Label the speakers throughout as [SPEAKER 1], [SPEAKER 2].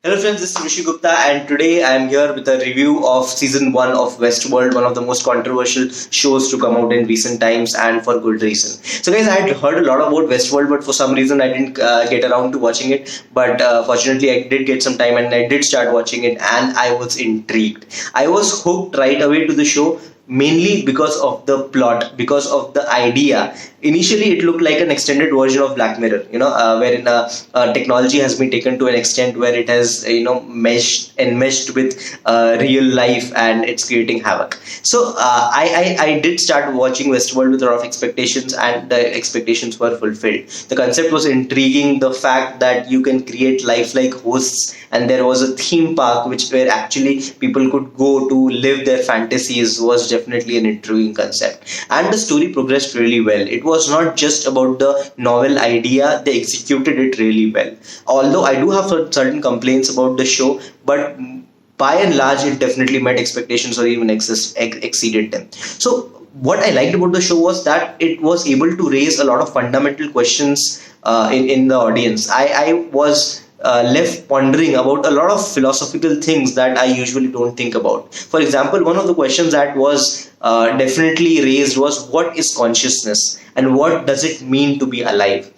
[SPEAKER 1] Hello friends, this is Rishi Gupta and today I am here with a review of season 1 of Westworld, one of the most controversial shows to come out in recent times and for good reason. So guys, I had heard a lot about Westworld but for some reason I didn't get around to watching it, but fortunately I did get some time and I did start watching it and I was intrigued. I was hooked right away to the show mainly because of the plot, because of the idea. Initially it looked like an extended version of Black Mirror, wherein technology has been taken to an extent where it has meshed enmeshed with real life and it's creating havoc. So I did start watching Westworld with a lot of expectations and the expectations were fulfilled. The concept was intriguing. The fact that you can create lifelike hosts and there was a theme park which where actually people could go to live their fantasies was definitely an intriguing concept, and the story progressed really well. It was not just about the novel idea, they executed it really well. Although I do have certain complaints about the show, but by and large it definitely met expectations or even exceeded them. So what I liked about the show was that it was able to raise a lot of fundamental questions in the audience. I was left pondering about a lot of philosophical things that I usually don't think about. For example, one of the questions that was definitely raised was, what is consciousness and what does it mean to be alive?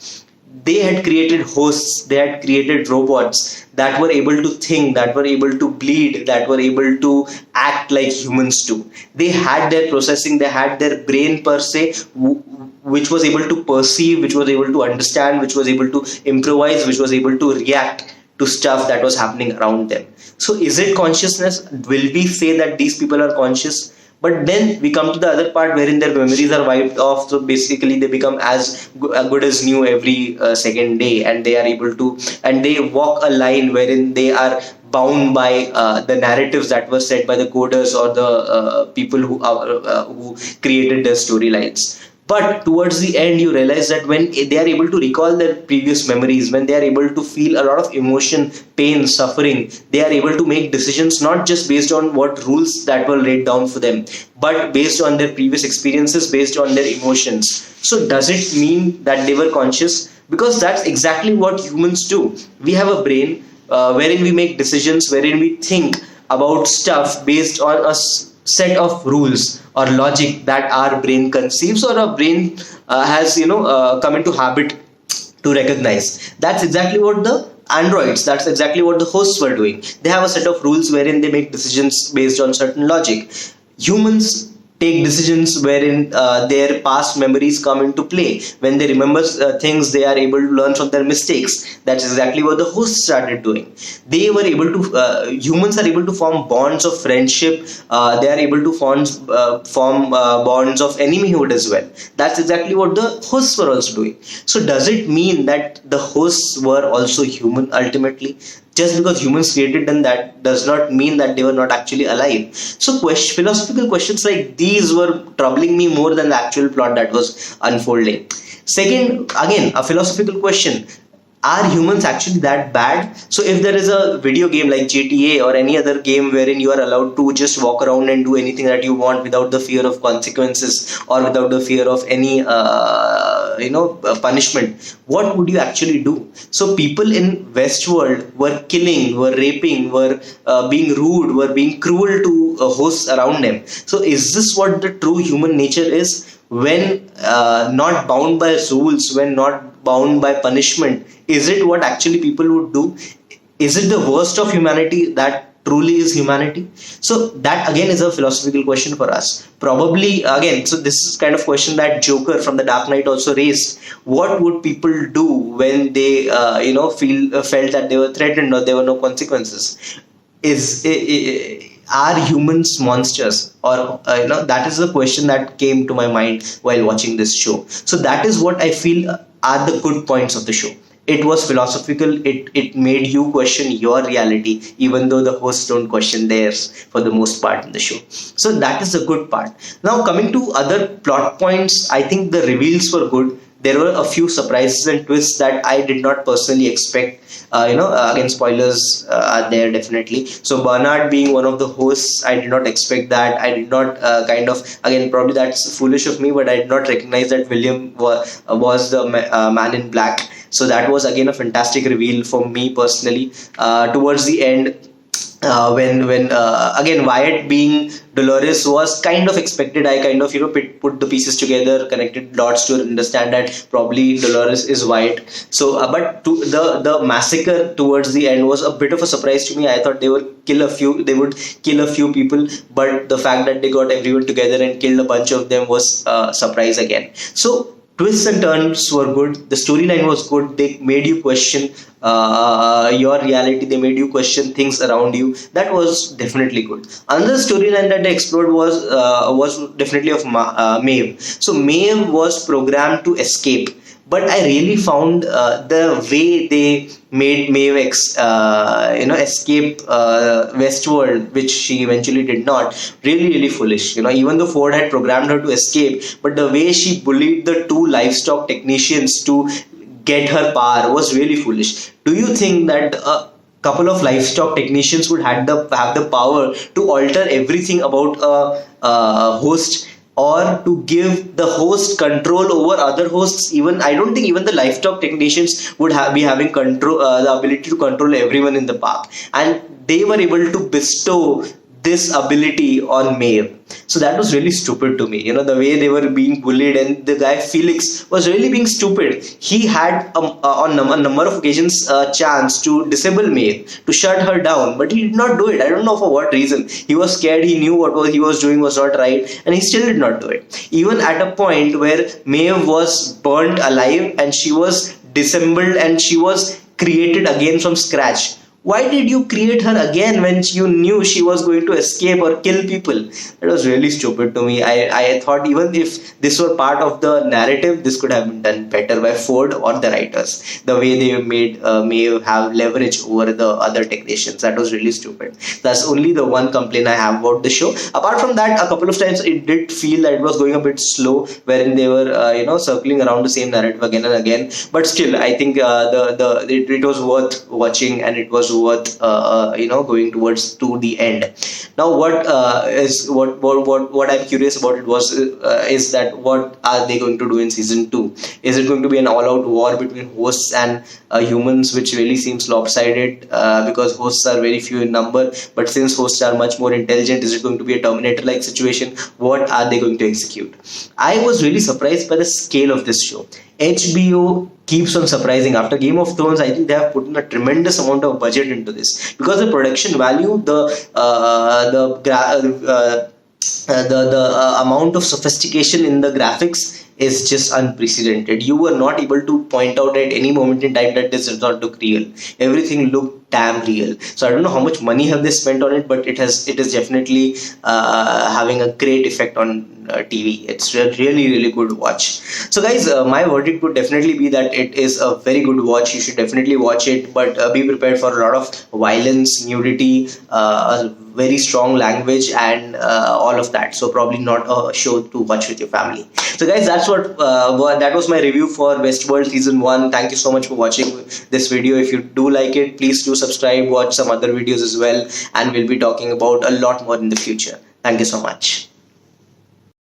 [SPEAKER 1] They had created hosts, they had created robots that were able to think, that were able to bleed, that were able to act like humans do. They had their processing, they had their brain per se, which was able to perceive, which was able to understand, which was able to improvise, which was able to react to stuff that was happening around them. So is it consciousness? Will we say that these people are conscious? But then we come to the other part wherein their memories are wiped off. So basically they become as good as new every second day, and they are able to, and they walk a line wherein they are bound by the narratives that were set by the coders or the people who created their storylines. But towards the end, you realize that when they are able to recall their previous memories, when they are able to feel a lot of emotion, pain, suffering, they are able to make decisions not just based on what rules that were laid down for them, but based on their previous experiences, based on their emotions. So does it mean that they were conscious? Because that's exactly what humans do. We have a brain wherein we make decisions, wherein we think about stuff based on a set of rules or logic that our brain conceives or our brain has come into habit to recognize. That's exactly what the androids, that's exactly what the hosts were doing. They have a set of rules wherein they make decisions based on certain logic. Humans take decisions wherein their past memories come into play. When they remember things, they are able to learn from their mistakes. That's exactly what the hosts started doing. They were able to, humans are able to form bonds of friendship. They are able to form bonds of enemyhood as well. That's exactly what the hosts were also doing. So does it mean that the hosts were also human ultimately? Just because humans created them, that does not mean that they were not actually alive. So philosophical questions like these were troubling me more than the actual plot that was unfolding. Second, again, a philosophical question. Are humans actually that bad? So if there is a video game like GTA or any other game wherein you are allowed to just walk around and do anything that you want without the fear of consequences or without the fear of any punishment, what would you actually do? So people in Westworld were killing, were raping, were being rude, were being cruel to hosts around them. So is this what the true human nature is? When not bound by rules, when not bound by punishment, is it what actually people would do? Is it the worst of humanity that truly is humanity? So that again is a philosophical question for us. Probably again, so this is kind of question that Joker from the Dark Knight also raised. What would people do when they felt that they were threatened or there were no consequences? Are humans monsters? Or that is the question that came to my mind while watching this show. So that is what I feel are the good points of the show. It was philosophical. It made you question your reality, even though the hosts don't question theirs for the most part in the show. So that is the good part. Now coming to other plot points, I think the reveals were good. there were a few surprises and twists that I did not personally expect. Again, spoilers are there definitely. So Bernard being one of the hosts, I did not expect that. I did not again, probably that's foolish of me, but I did not recognize that William was the man in black. So that was again a fantastic reveal for me personally. Towards the end, when again Wyatt being Dolores was kind of expected. I kind of put the pieces together, connected dots to understand that probably Dolores is Wyatt. So, but the massacre towards the end was a bit of a surprise to me. I thought they would kill a few people, but the fact that they got everyone together and killed a bunch of them was a surprise again. So twists and turns were good. The storyline was good. They made you question your reality. They made you question things around you. That was definitely good. Another storyline that they explored was definitely of Maeve. So Maeve was programmed to escape, but I really found the way they made Maeve escape Westworld, which she eventually did not, really foolish. Even though Ford had programmed her to escape, but the way she bullied the two livestock technicians to get her power was really foolish. Do you think that a couple of livestock technicians would have the power to alter everything about a host, or to give the host control over other hosts? Even I don't think even the livestock technicians would be having control, the ability to control everyone in the park, and they were able to bestow this ability on Maeve. So that was really stupid to me. The way they were being bullied, and the guy Felix was really being stupid. He had on a number of occasions a chance to disable Maeve, to shut her down, but he did not do it. I don't know for what reason. He was scared. He knew what he was doing was not right, and he still did not do it. Even at a point where Maeve was burnt alive and she was disassembled and she was created again from scratch. Why did you create her again when you knew she was going to escape or kill people? That was really stupid to me. I thought even if this were part of the narrative, this could have been done better by Ford or the writers. The way they made Maeve have leverage over the other technicians, that was really stupid. That's only the one complaint I have about the show. Apart from that, a couple of times it did feel that it was going a bit slow, wherein they were circling around the same narrative again and again. But still, I think it was worth watching, and it was worth going towards to the end. Now what I'm curious about it was is that what are they going to do in season 2? Is it going to be an all-out war between hosts and humans, which really seems lopsided because hosts are very few in number, but since hosts are much more intelligent, is it going to be a Terminator-like situation? What are they going to execute? I was really surprised by the scale of this show. HBO keeps on surprising. After Game of Thrones, I think they have put in a tremendous amount of budget into this, because the production value, the amount of sophistication in the graphics is just unprecedented. You were not able to point out at any moment in time that this is not look real. Everything looked damn real. So I don't know how much money have they spent on it, but it is definitely having a great effect on TV. It's really good watch. So guys, my verdict would definitely be that it is a very good watch. You should definitely watch it, but be prepared for a lot of violence, nudity, a very strong language, and all of that. So probably not a show to watch with your family. So guys, that's that was my review for Westworld season 1. Thank you so much for watching this video. If you do like it, please do subscribe, watch some other videos as well, and we'll be talking about a lot more in the future. Thank you so much.